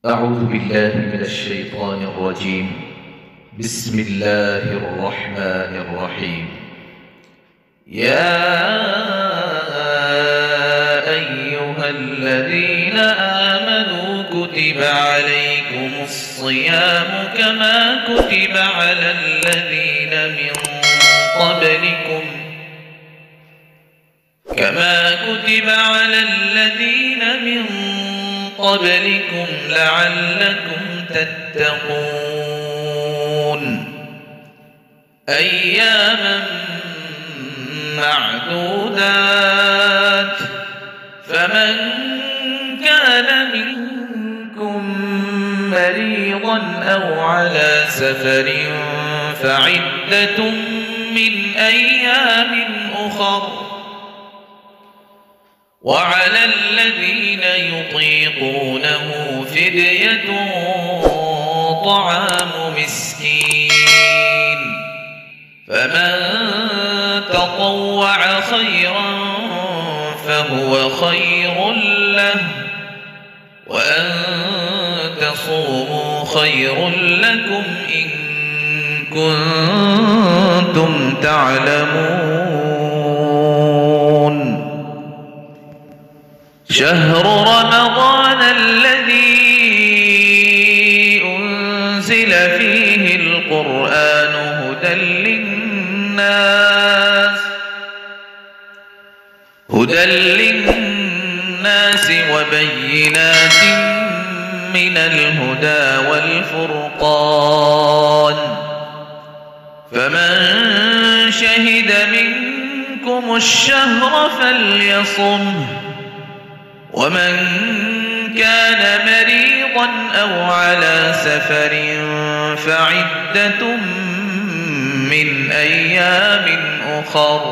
أعوذ بالله من الشيطان الرجيم. بسم الله الرحمن الرحيم. يا أيها الذين آمنوا كتب عليكم الصيام كما كتب على الذين من قبلكم لعلكم تتقون. أياما معدودات، فمن كان منكم مريضا أو على سفر فعدة من أيام أخر، وعلى الذين يطيقونه فدية طعام مسكين، فمن تطوع خيرا فهو خير له، وأن تصوموا خير لكم إن كنتم تعلمون. شهر رمضان الذي أنزل فيه القرآن هدى للناس وبينات من الهدى والفرقان، فمن شهد منكم الشهر فليصمه، ومن كان مريضا أو على سفر فعدة من أيام أخر،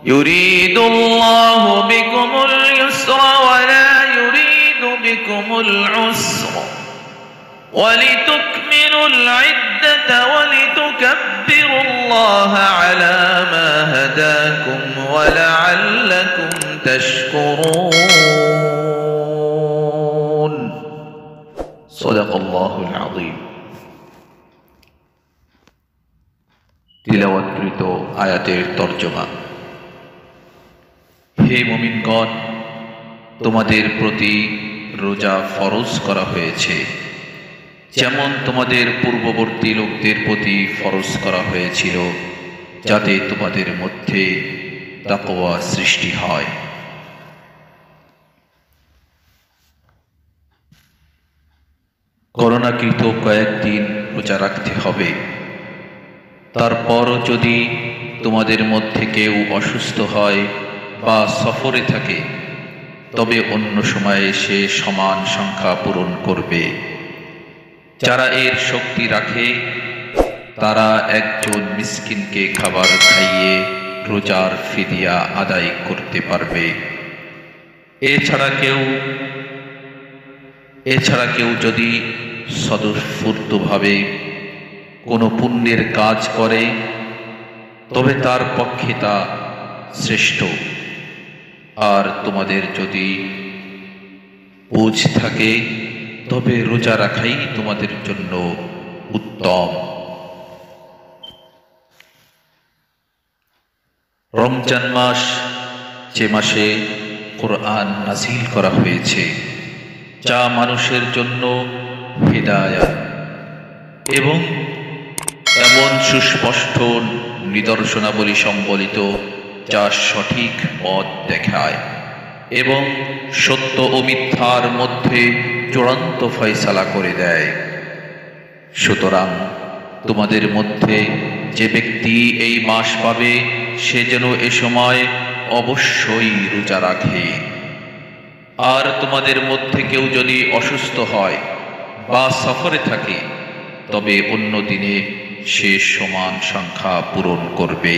يريد الله بكم اليسر ولا يريد بكم العسر، ولتكملوا العدة ولتكبروا الله على ما هداكم ولعلكم تشكرون. صدق الله العظيم. তিলাওয়াতকৃত আয়াতের তরজমা। হে মুমিনগণ, তোমাদের প্রতি রোজা ফরজ করা হয়েছে, যেমন তোমাদের পূর্ববর্তী লোকদের প্রতি ফরজ করা হয়েছিল, যাতে তোমাদের মধ্যে তাকওয়া সৃষ্টি হয়। করোনাকৃত কয়েকদিন রোজা রাখতে হবে। তারপরও যদি তোমাদের মধ্যে কেউ অসুস্থ হয় বা সফরে থাকে, তবে অন্য সময়ে সে সমান সংখ্যা পূরণ করবে। যারা এর শক্তি রাখে তারা একজন মিসকিনকে খাবার খাইয়ে রোজার ফিদিয়া আদায় করতে পারবে। এছাড়া কেউ যদি স্বতঃস্ফূর্তভাবে কোনো পুণ্যের কাজ করে, তবে তার পক্ষে তা শ্রেষ্ঠ। আর তোমাদের যদি বুঝ থাকে, তবে রোজা রাখাই তোমাদের জন্য উত্তম। রমজান মাস, যে মাসে কোরআন নাযিল করা হয়েছে, যা মানুষের জন্য হিদায়াত এবং এমন সুস্পষ্ট নিদর্শনাবলী সম্বলিত, যা সঠিক পথ দেখায় এবং সত্য ও মিথ্যার মধ্যে চূড়ান্ত ফয়সালা করে দেয়। সুতরাং তোমাদের মধ্যে যে ব্যক্তি এই মাস পাবে, সে যেন এ সময় অবশ্যই রোজা রাখে। আর তোমাদের মধ্যে কেউ যদি অসুস্থ হয় বা সফরে থাকে, তবে অন্য দিনে সে সমান সংখ্যা পূরণ করবে।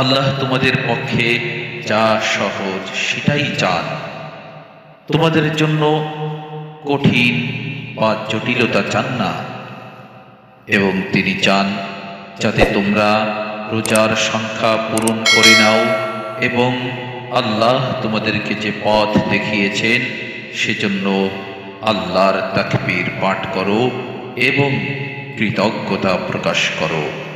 আল্লাহ তোমাদের পক্ষে যা সহজ সেটাই চান, তোমাদের জন্য কঠিন বা জটিলতা চান না। এবং তিনি চান যাতে তোমরা রোজার সংখ্যা পূরণ করে নাও এবং আল্লাহ তোমাদেরকে যে পথ দেখিয়েছেন সেজন্য আল্লাহর তাকবীর পাঠ করো এবং কৃতজ্ঞতা প্রকাশ করো।